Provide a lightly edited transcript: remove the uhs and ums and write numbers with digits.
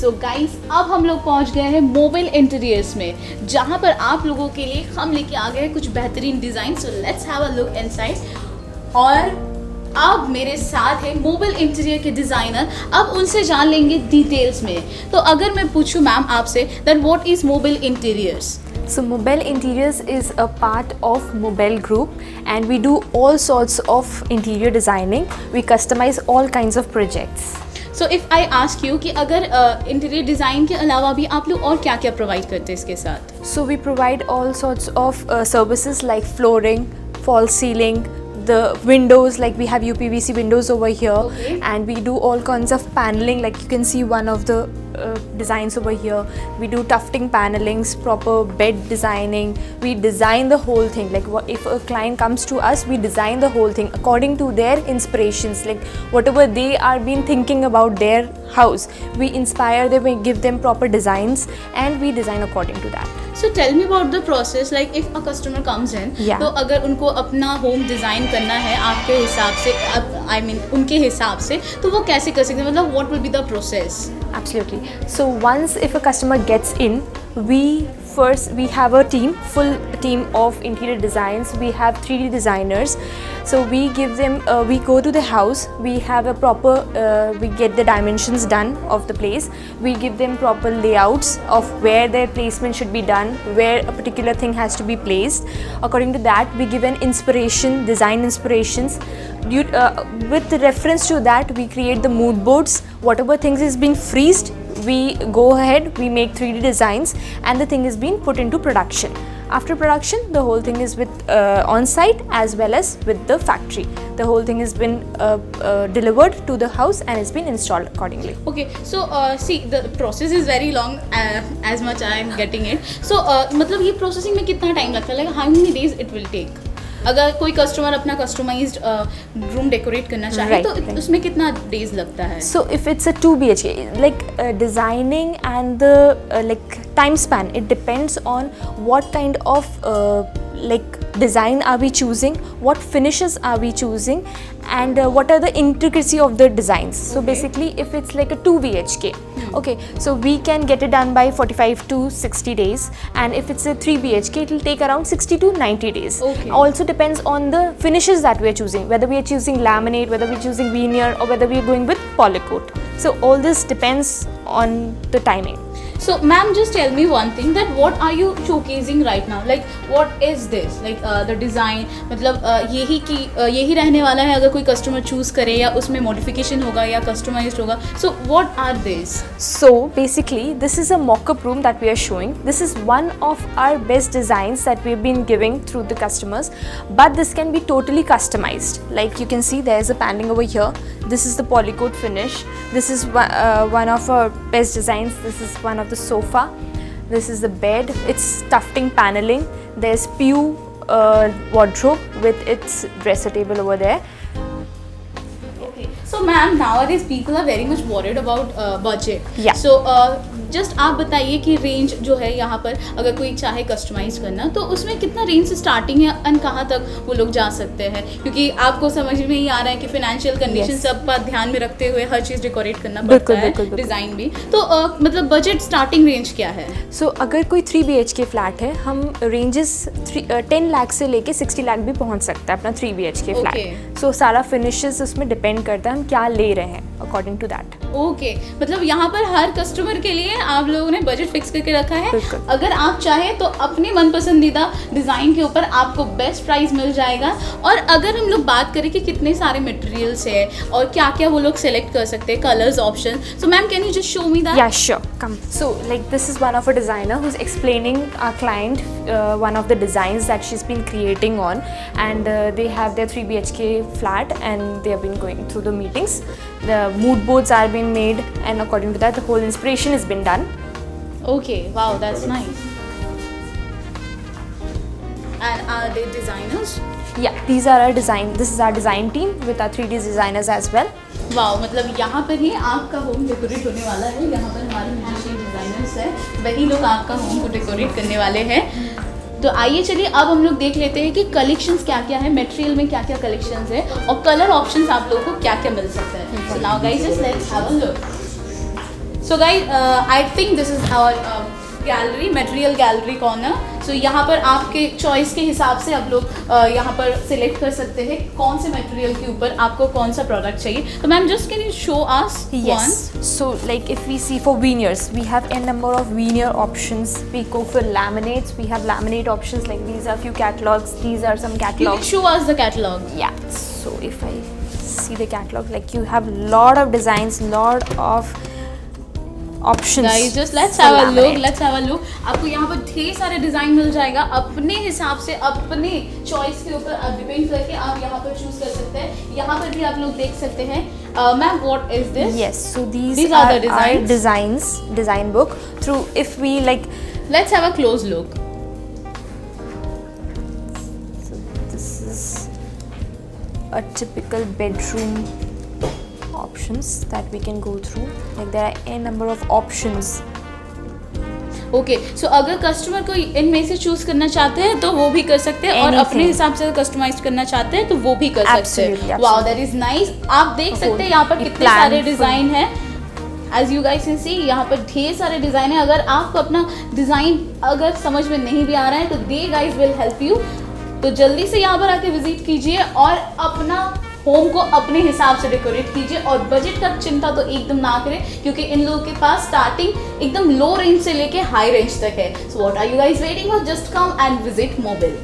So guys, अब हम लोग पहुंच गए हैं मोबाइल इंटीरियर्स में, जहां पर आप लोगों के लिए हम लेके आ गए हैं कुछ बेहतरीन design. So let's have a look inside. और अब मेरे साथ है मोबाइल इंटीरियर के डिज़ाइनर। अब उनसे जान लेंगे डिटेल्स में। तो अगर मैं पूछूं मैम आपसे, that what is mobile interiors? So Mobile Interiors is a part of Mobile Group, and we do all sorts of interior designing. We customize all kinds of projects. So if I ask you कि अगर interior design के अलावा भी आप लोग और क्या क्या प्रोवाइड करते हैं इसके साथ? So we provide all sorts of services like flooring, false ceiling, the windows, like we have UPVC windows over here. Okay. And we do all kinds of paneling, like you can see one of the designs over here. We do tufting panelings, proper bed designing. We design the whole thing, like if a client comes to us, we design the whole thing according to their inspirations, like whatever they are been thinking about their house, we inspire them, we give them proper designs, and we design according to that. So tell me about the process, like if a customer comes in, Yeah. तो अगर उनको अपना home design करना है आपके हिसाब से, I mean उनके हिसाब से, तो वो कैसे कर सकते हैं? मतलब what will be the process? Absolutely. So once if a customer gets in, we have a full team of interior designs. We have 3D designers. So we give them, we go to the house, we have a proper, we get the dimensions done of the place. We give them proper layouts of where their placement should be done, where a particular thing has to be placed. According to that, we give an inspiration, design inspirations. With reference to that, we create the mood boards. Whatever things is being freezed, we go ahead, we make 3D designs, and the thing is being put into production. After production, the whole thing is with on site as well as with the factory. The whole thing has been delivered to the house and it's been installed accordingly. Okay, so see, the process is very long, as much I am getting it. So मतलब ये processing में कितना time लगता है? Like how many days it will take? अगर कोई customer अपना customised room decorate करना चाहे, Right, तो right. उसमें कितना डेज लगता है? So if it's a 2 BHK, like designing and the like time span, it depends on what kind of like design are we choosing, what finishes are we choosing, and what are the intricacy of the designs. So Okay. basically if it's like a 2 BHK, okay, so we can get it done by 45 to 60 days, and if it's a 3 BHK, it will take around 60 to 90 days. Okay. Also depends on the finishes that we are choosing, whether we are choosing laminate, whether we are choosing veneer, or whether we are going with polycoat. So all this depends on the timing. So ma'am, just tell me one thing, that what are you showcasing right now? Like what is this? Like the design, मतलब यही रहने वाला है अगर कोई customer choose करे, या उसमें मॉडिफिकेशन होगा या कस्टमाइज्ड होगा? So what are these? So basically this is a mock-up room that we are showing. This is one of our best designs that we've been giving through the customers, but this can be totally customized. Like you can see there's a paneling over here. This is the polycoat finish. This is one of our best designs. This is one of the sofa. This is the bed. It's tufting paneling. There's pew wardrobe with its dresser table over there. Okay. So ma'am, nowadays people are very much worried about budget. Yeah. So just आप बताइए कि range जो है यहाँ पर, अगर कोई चाहे कस्टमाइज करना, तो उसमें कितना रेंज से स्टार्टिंग है एंड कहाँ तक वो लोग जा सकते हैं? क्योंकि आपको समझ में ही आ रहा है कि फाइनेंशियल कंडीशन Yes. सब पर ध्यान में रखते हुए हर चीज़ डेकोरेट करना बिल्कुल, पड़ता है, बिल्कुल, बिल्कुल। डिज़ाइन भी। तो मतलब बजट स्टार्टिंग रेंज क्या है? So अगर कोई 3 BHK फ्लैट है, हम रेंजेस 10 लाख से लेके 60 लाख भी पहुंच सकता है अपना 3 BHK Okay. फ्लैट. So सारा फिनिशेस उसमें डिपेंड करता है हम क्या ले रहे हैं अकॉर्डिंग टू दैट. ओके, मतलब यहाँ पर हर कस्टमर के लिए आप लोगों ने बजट फिक्स करके रखा है। बिल्कुल। अगर आप चाहें तो अपने मन पसंदीदा डिज़ाइन के ऊपर आपको बेस्ट प्राइस मिल जाएगा। और अगर हम लोग बात करें कि कितने सारे मटेरियल्स है और क्या क्या वो लोग सेलेक्ट कर सकते हैं, colours, option, so ma'am can you just show me that? Yeah, sure. Come. So, like this is one of our designer who's explaining our client one of the designs that she's been creating on, and they have their 3 BHK flat, and they have been going through the meetings. The mood boards are being made, and according to that, the whole inspiration has been done. Okay, wow, that's nice. And are they designers? Yeah, these are our design. This is our design team with our 3D designers as well. Wow, मतलब यहाँ पर ही आपका home decorate होने वाला है। यहाँ पर हमारे म्यूजिशियन डिज़ाइनर्स हैं, वही लोग आपका होम को डेकोरेट करने वाले हैं। तो आइए चलिए अब हम लोग देख लेते हैं कि कलेक्शंस क्या क्या है, मटेरियल में क्या क्या कलेक्शंस है, और कलर ऑप्शंस आप लोगों को क्या क्या मिल सकता है। So now guys, just let's have a look. So guys, I think this is our gallery, material gallery corner. So यहाँ पर आपके चॉइस के हिसाब से आप लोग यहाँ पर सिलेक्ट कर सकते हैं कौन से मटेरियल के ऊपर आपको कौन सा प्रोडक्ट चाहिए. तो ma'am just can you show us Yes. So like if we see for veneers, we have a number of veneer options. We go for laminates. We have laminate options, like these are few catalogs. These are some You can catalogs. show us the catalog. Yeah. So if I see the catalog, like you have lot of designs, lot of options. Guys, just let's for have a look. laminate. Let's have a look. आपको यहाँ पर ढेर सारे design मिल जाएगा अपने हिसाब से, अपने चॉइस के ऊपर आप डिपेंड करके आप यहाँ पर चूज कर सकते हैं. यहाँ पर भी आप लोग देख सकते हैं. Ma'am, what is this? Yes. So these These are the our designs. design book. Through if we like. Let's have a close look. So this is a typical bedroom options that we can go through. Like there are a number of options. Okay, so अगर customer को इनमें से choose करना चाहते हैं तो वो भी कर सकते हैं, और अपने Anything. हिसाब से कस्टमाइज करना चाहते हैं तो वो भी कर सकते Absolutely, हैं. Wow, that is nice. आप देख सकते हैं यहाँ पर कितने plan सारे full. डिजाइन हैं. As you guys can see, यहाँ पर ढेर सारे डिजाइन है. अगर आपको अपना डिजाइन अगर समझ में नहीं भी आ रहा है तो दे गाइस विल हेल्प यू. तो जल्दी से यहाँ पर आके विजिट कीजिए और अपना होम को अपने हिसाब से डेकोरेट कीजिए. और बजट का चिंता तो एकदम ना करें, क्योंकि इन लोगों के पास स्टार्टिंग एकदम लो रेंज से लेके हाई रेंज तक है. So what are you guys waiting for? Just come and visit Mobil.